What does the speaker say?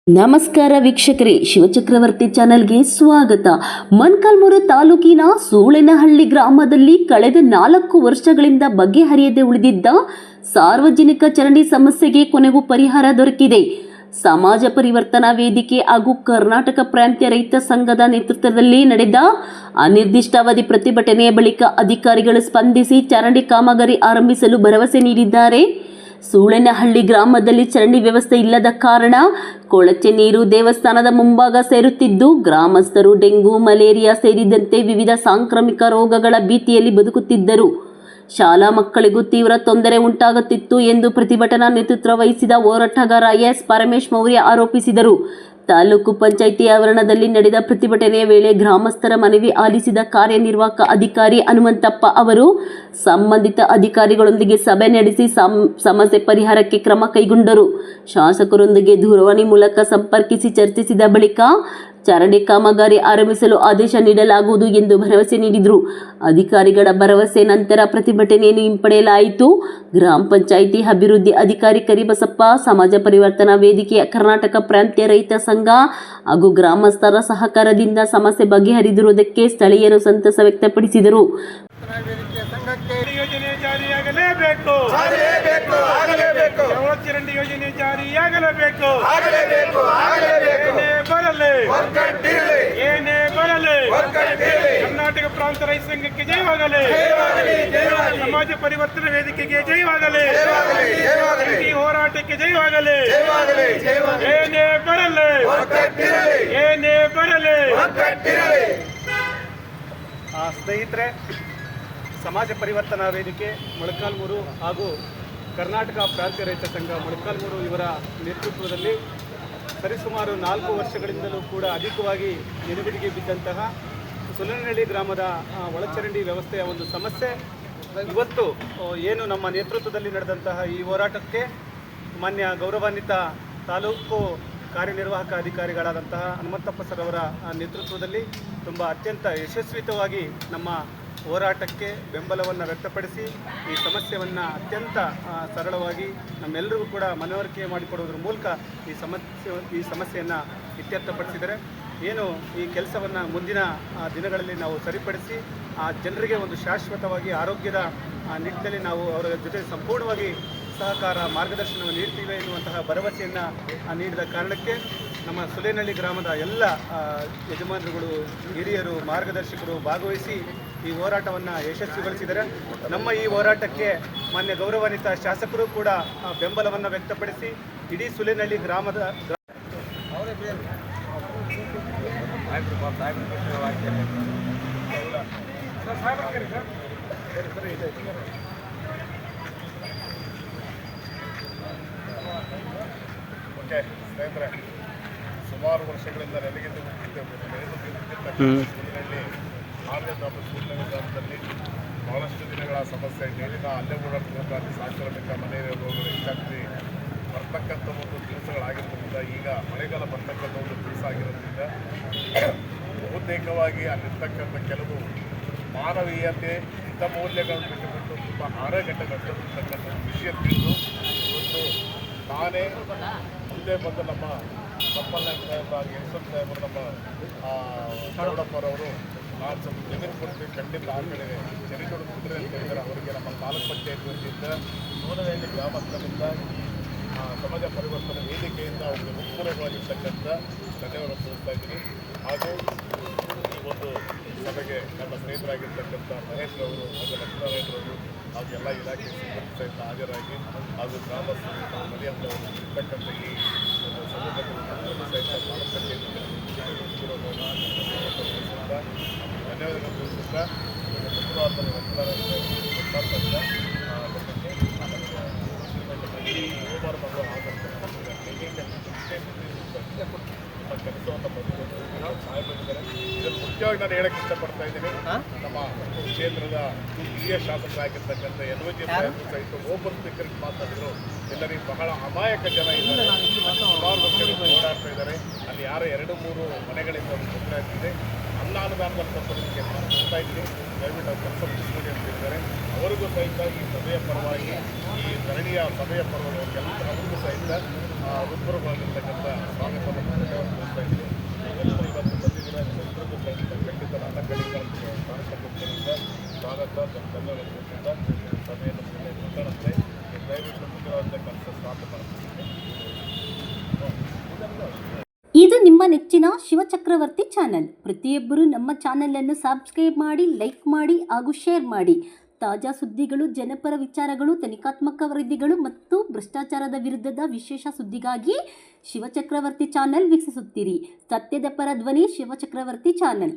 ನಮಸ್ಕಾರ ವೀಕ್ಷಕರೇ, ಶಿವಚಕ್ರವರ್ತಿ ಚಾನೆಲ್ಗೆ ಸ್ವಾಗತ. ಮೊಳಕಾಲ್ಮೂರು ತಾಲೂಕಿನ ಸೂಳೆನಹಳ್ಳಿ ಗ್ರಾಮದಲ್ಲಿ ಕಳೆದ 4 ವರ್ಷಗಳಿಂದ ಬಗೆಹರಿಯದೆ ಉಳಿದಿದ್ದ ಸಾರ್ವಜನಿಕ ಚರಂಡಿ ಸಮಸ್ಯೆಗೆ ಕೊನೆಗೂ ಪರಿಹಾರ ದೊರಕಿದೆ. ಸಮಾಜ ಪರಿವರ್ತನಾ ವೇದಿಕೆ ಹಾಗೂ ಕರ್ನಾಟಕ ಪ್ರಾಂತ್ಯ ರೈತ ಸಂಘದ ನೇತೃತ್ವದಲ್ಲಿ ನಡೆದ ಅನಿರ್ದಿಷ್ಟಾವಧಿ ಪ್ರತಿಭಟನೆಯ ಬಳಿಕ ಅಧಿಕಾರಿಗಳು ಸ್ಪಂದಿಸಿ ಚರಂಡಿ ಕಾಮಗಾರಿ ಆರಂಭಿಸಲು ಭರವಸೆ ನೀಡಿದ್ದಾರೆ. ಸೂಳೆನಹಳ್ಳಿ ಗ್ರಾಮದಲ್ಲಿ ಚರಂಡಿ ವ್ಯವಸ್ಥೆ ಇಲ್ಲದ ಕಾರಣ ಕೊಳಚೆ ನೀರು ದೇವಸ್ಥಾನದ ಮುಂಭಾಗ ಸೇರುತ್ತಿದ್ದು, ಗ್ರಾಮಸ್ಥರು ಡೆಂಗು, ಮಲೇರಿಯಾ ಸೇರಿದಂತೆ ವಿವಿಧ ಸಾಂಕ್ರಾಮಿಕ ರೋಗಗಳ ಭೀತಿಯಲ್ಲಿ ಬದುಕುತ್ತಿದ್ದರು. ಶಾಲಾ ಮಕ್ಕಳಿಗೂ ತೀವ್ರ ತೊಂದರೆ ಉಂಟಾಗುತ್ತಿತ್ತು ಎಂದು ಪ್ರತಿಭಟನಾ ನೇತೃತ್ವ ವಹಿಸಿದ ಹೋರಾಟಗಾರ ಎಸ್ ಪರಮೇಶ್ ಮೌರ್ಯ ಆರೋಪಿಸಿದರು. ತಾಲೂಕು ಪಂಚಾಯಿತಿ ಆವರಣದಲ್ಲಿ ನಡೆದ ಪ್ರತಿಭಟನೆಯ ವೇಳೆ ಗ್ರಾಮಸ್ಥರ ಮನವಿ ಆಲಿಸಿದ ಕಾರ್ಯನಿರ್ವಾಹಕ ಅಧಿಕಾರಿ ಹನುಮಂತಪ್ಪ ಅವರು ಸಂಬಂಧಿತ ಅಧಿಕಾರಿಗಳೊಂದಿಗೆ ಸಭೆ ನಡೆಸಿ ಸಮಸ್ಯೆ ಪರಿಹಾರಕ್ಕೆ ಕ್ರಮ ಕೈಗೊಂಡರು. ಶಾಸಕರೊಂದಿಗೆ ದೂರವಾಣಿ ಮೂಲಕ ಸಂಪರ್ಕಿಸಿ ಚರ್ಚಿಸಿದ ಬಳಿಕ ಚರಂಡಿ ಕಾಮಗಾರಿ ಆರಂಭಿಸಲು ಆದೇಶ ನೀಡಲಾಗುವುದು ಎಂದು ಭರವಸೆ ನೀಡಿದರು. ಅಧಿಕಾರಿಗಳ ಭರವಸೆ ನಂತರ ಪ್ರತಿಭಟನೆಯನ್ನು ಹಿಂಪಡೆಯಲಾಯಿತು. ಗ್ರಾಮ ಪಂಚಾಯಿತಿ ಅಭಿವೃದ್ಧಿ ಅಧಿಕಾರಿ ಕರಿಬಸಪ್ಪ, ಸಮಾಜ ಪರಿವರ್ತನಾ ವೇದಿಕೆಯ ಕರ್ನಾಟಕ ಪ್ರಾಂತ್ಯ ರೈತ ಸಂಘ ಹಾಗೂ ಗ್ರಾಮಸ್ಥರ ಸಹಕಾರದಿಂದ ಸಮಸ್ಯೆ ಬಗೆಹರಿದಿರುವುದಕ್ಕೆ ಸ್ಥಳೀಯರು ಸಂತಸ ವ್ಯಕ್ತಪಡಿಸಿದರು. ಯೋಜನೆ ಜಾರಿಯಾಗಲೇಬೇಕು. ಚರಂಡಿ ಯೋಜನೆ ಜಾರಿಯಾಗಲೇಬೇಕು. ಏನೇ ಬರಲಿ ಕರ್ನಾಟಕ ಪ್ರಾಂತ ರೈತ ಸಂಘಕ್ಕೆ ಜಯವಾಗಲಿ. ಸಮಾಜ ಪರಿವರ್ತನಾ ವೇದಿಕೆಗೆ ಜಯವಾಗಲಿ. ಈ ಹೋರಾಟಕ್ಕೆ ಜಯವಾಗಲಿ. ಏನೇ ಬರಲಿ ಸ್ನೇಹಿತರೆ, ಸಮಾಜ ಪರಿವರ್ತನಾ ವೇದಿಕೆ ಮೊಳಕಾಲ್ಮೂರು ಹಾಗೂ ಕರ್ನಾಟಕ ಪ್ರಾಂತ್ಯ ರೈತ ಸಂಘ ಮೊಳಕಾಲ್ಮೂರು ಇವರ ನೇತೃತ್ವದಲ್ಲಿ ಸರಿಸುಮಾರು 4 ವರ್ಷಗಳಿಂದಲೂ ಕೂಡ ಅಧಿಕವಾಗಿ ನೆನೆಗುದಿಗೆ ಬಿದ್ದಂತಹ ಸೂಳೆನಹಳ್ಳಿ ಗ್ರಾಮದ ಒಳಚರಂಡಿ ವ್ಯವಸ್ಥೆಯ ಒಂದು ಸಮಸ್ಯೆ ಇವತ್ತು ಏನು ನಮ್ಮ ನೇತೃತ್ವದಲ್ಲಿ ನಡೆದಂತಹ ಈ ಹೋರಾಟಕ್ಕೆ ಮಾನ್ಯ ಗೌರವಾನ್ವಿತ ತಾಲೂಕು ಕಾರ್ಯನಿರ್ವಾಹಕ ಅಧಿಕಾರಿಗಳಾದಂತಹ ಹನುಮಂತಪ್ಪ ಸರ್ ಅವರ ನೇತೃತ್ವದಲ್ಲಿ ತುಂಬ ಅತ್ಯಂತ ಯಶಸ್ವಿತವಾಗಿ ನಮ್ಮ ಹೋರಾಟಕ್ಕೆ ಬೆಂಬಲವನ್ನು ವ್ಯಕ್ತಪಡಿಸಿ ಈ ಸಮಸ್ಯೆಯನ್ನು ಅತ್ಯಂತ ಸರಳವಾಗಿ ನಮ್ಮೆಲ್ಲರಿಗೂ ಕೂಡ ಮನವರಿಕೆ ಮಾಡಿಕೊಡುವುದರ ಮೂಲಕ ಈ ಸಮಸ್ಯೆಯನ್ನು ಇತ್ಯರ್ಥಪಡಿಸಿದರೆ ಏನು ಈ ಕೆಲಸವನ್ನು ಮುಂದಿನ ದಿನಗಳಲ್ಲಿ ನಾವು ಸರಿಪಡಿಸಿ ಆ ಜನರಿಗೆ ಒಂದು ಶಾಶ್ವತವಾಗಿ ಆರೋಗ್ಯದ ನಿಟ್ಟಿನಲ್ಲಿ ನಾವು ಅವರ ಜೊತೆ ಸಂಪೂರ್ಣವಾಗಿ ಸಹಕಾರ ಮಾರ್ಗದರ್ಶನವನ್ನು ನೀಡ್ತೀವಿ ಎನ್ನುವಂತಹ ಭರವಸೆಯನ್ನು ನೀಡಿದ ಕಾರಣಕ್ಕೆ ನಮ್ಮ ಸೂಳೆನಹಳ್ಳಿ ಗ್ರಾಮದ ಎಲ್ಲ ಯಜಮಾನರುಗಳು, ಹಿರಿಯರು, ಮಾರ್ಗದರ್ಶಕರು ಭಾಗವಹಿಸಿ ಈ ಹೋರಾಟವನ್ನು ಯಶಸ್ವಿಗೊಳಿಸಿದರೆ ನಮ್ಮ ಈ ಹೋರಾಟಕ್ಕೆ ಮಾನ್ಯ ಗೌರವಾನ್ವಿತ ಶಾಸಕರು ಕೂಡ ಬೆಂಬಲವನ್ನು ವ್ಯಕ್ತಪಡಿಸಿ ಇಡೀ ಸೂಳೆನಹಳ್ಳಿ ಗ್ರಾಮದ ಸ್ನೇಹಿತರೆ, ಸುಮಾರು ವರ್ಷಗಳಿಂದ ನೆಲೆಗೆದ್ದು ಸೂಳೆನಹಳ್ಳಿ ಗ್ರಾಮದಲ್ಲಿ ಬಹಳಷ್ಟು ದಿನಗಳ ಸಮಸ್ಯೆ, ನೀರಿನ ಅಲ್ಲೇ ಓಡಾಡ್ತಕ್ಕಂಥ ಸಾಂಕ್ರಾಮಿಕ ಮಲೇರಿಯಾ ರೋಗಗಳು ಹೆಚ್ಚಾಗ್ತಿ ಬರ್ತಕ್ಕಂಥ ಒಂದು ದಿವಸಗಳಾಗಿರೋದ್ರಿಂದ, ಈಗ ಮಳೆಗಾಲ ಬರ್ತಕ್ಕಂಥ ಒಂದು ದಿವಸ ಆಗಿರೋದ್ರಿಂದ ಬಹುತೇಕವಾಗಿ ಅಲ್ಲಿರ್ತಕ್ಕಂಥ ಕೆಲವು ಮಾನವೀಯತೆ ಹಿತ ಮೌಲ್ಯಗಳನ್ನು ಬಿಟ್ಟುಬಿಟ್ಟು ತುಂಬ ಆರಗಟ್ಟಗಟ್ಟಿರ್ತಕ್ಕಂಥ ವಿಷಯ ತಿಳಿದು ಇವತ್ತು ನಾನೇ ಮುಂದೆ ಬಂದು ನಮ್ಮ ತಪ್ಪಲ್ಲ ಯಶವಂತ ಸಾಹೇಬರು, ನಮ್ಮ ಚೌಡಪ್ಪರವರು ನಾನು ಸ್ವಲ್ಪ ಜಮೀನು ಕೊಡ್ತೀವಿ, ಖಂಡಿತ ಆ ಕಡೆ ಜಮೀನು ಕೊಡ್ತಿದ್ರೆ ಅಂತ ಹೇಳಿದರೆ ಅವರಿಗೆ ನಮ್ಮ ತಾಲೂಕು ಪಂಚಾಯತ್ ವತಿಯಿಂದ ಸೂಳೆನಹಳ್ಳಿ ಗ್ರಾಮಸ್ಥರಿಂದ ಸಮಾಜ ಪರಿವರ್ತನಾ ವೇದಿಕೆಯಿಂದ ಅವರಿಗೆ ಮುಖ್ಯವಾಗಿರ್ತಕ್ಕಂಥ ಧನ್ಯವಾದ ತಿಳಿಸ್ತಾ ಇದ್ದೀನಿ. ಹಾಗೂ ಈ ಒಂದು ಸಭೆಗೆ ನಮ್ಮ ಸ್ನೇಹಿತರಾಗಿರ್ತಕ್ಕಂಥ ಮಹೇಶ್ ಅವರು ಹಾಗೂ ಲಕ್ಷ್ಮಣರಾಯರವರು ಹಾಗೂ ಎಲ್ಲ ಇಲಾಖೆ ಸಿಬ್ಬಂದಿ ಸಹಿತ ಹಾಜರಾಗಿ ಹಾಗೂ ಗ್ರಾಮಸ್ಥರು ಮನೆಯಂತವರು ಇರ್ತಕ್ಕಂಥ ಈ ಒಂದು ಸಮೂಹದಲ್ಲಿ ಸಹಿತ ತಾಲೂಕು ಧನ್ಯವಾದಗಳು ತಿಳಿಸುತ್ತಾ ಶುಕ್ರವಾರ ಸೋಮವಾರ ಮತ್ತು ನಿಮ್ಮ ಕೆಲಸವನ್ನು ಸಹಾಯ ಬಂದಿದ್ದಾರೆ. ಇದನ್ನು ಮುಖ್ಯವಾಗಿ ನಾನು ಹೇಳಕ್ಕೆ ಇಷ್ಟಪಡ್ತಾ ಇದ್ದೀನಿ. ನಮ್ಮ ಕ್ಷೇತ್ರದ ಹಿರಿಯ ಶಾಸಕರಾಗಿರ್ತಕ್ಕಂಥ NOJ ಸಾಹೇಬರು ಸಹಿತ ಓಪನ್ ಸ್ಪೀಕರ್ಗೆ ಮಾತಾಡಿದ್ರು. ಎಲ್ಲರಿಗೆ ಬಹಳ ಅಮಾಯಕ ಜನ ಇದ್ದಾರೆ, ಸುಮಾರು ವರ್ಷಗಳಿಂದ ಓಡಾಡ್ತಾ ಇದ್ದಾರೆ. ಅಲ್ಲಿ ಯಾರೋ 2-3 ಮನೆಗಳಿಂದ ಒಂದು ತೊಂದರೆ ಆಗ್ತಿದೆ. ಅನ್ನ ಅನುದಾನದಲ್ಲಿ ಸ್ವಲ್ಪ ನಿಮಗೆ ಕೊಡ್ತಾ ಇದ್ದೀನಿ, ದಯವಿಟ್ಟು ಅವ್ರು ಕೆಲಸ ಮುಗಿಸ್ಕೊಳ್ಳಿ ಅಂತ ಹೇಳಿದ್ದಾರೆ. ಅವರಿಗೂ ಸಹಿತ ಈ ಸಭೆಯ ಪರವಾಗಿ, ಈ ಧರಣಿಯ ಸಭೆಯ ಪರವಾಗಿ ಅವ್ರಿಗೂ ಸಹಿತ ಹೃತ್ಪೂರ್ವವಾಗಿರ್ತಕ್ಕಂಥ ಸ್ವಾಗತವನ್ನು ಉದ್ದೇಶದಿಂದ ಸಭೆಯನ್ನು ಮುಗಿಸುತ್ತೆ. ದಯವಿಟ್ಟು ಮುಖ್ಯವಾದ ಕೆಲಸ ಸ್ಟಾರ್ಟ್ ಮಾಡ್ತೀನಿ. ಇದು ನಿಮ್ಮ ನೆಚ್ಚಿನ ಶಿವಚಕ್ರವರ್ತಿ ಚಾನಲ್. ಪ್ರತಿಯೊಬ್ಬರು ನಮ್ಮ ಚಾನಲನ್ನು ಸಬ್ಸ್ಕ್ರೈಬ್ ಮಾಡಿ, ಲೈಕ್ ಮಾಡಿ ಹಾಗೂ ಶೇರ್ ಮಾಡಿ. ತಾಜಾ ಸುದ್ದಿಗಳು, ಜನಪರ ವಿಚಾರಗಳು, ತನಿಖಾತ್ಮಕ ವರದಿಗಳು ಮತ್ತು ಭ್ರಷ್ಟಾಚಾರದ ವಿರುದ್ಧದ ವಿಶೇಷ ಸುದ್ದಿಗಾಗಿ ಶಿವಚಕ್ರವರ್ತಿ ಚಾನಲ್ ವೀಕ್ಷಿಸುತ್ತೀರಿ. ಸತ್ಯದ ಪರ ಧ್ವನಿ ಶಿವಚಕ್ರವರ್ತಿ ಚಾನಲ್.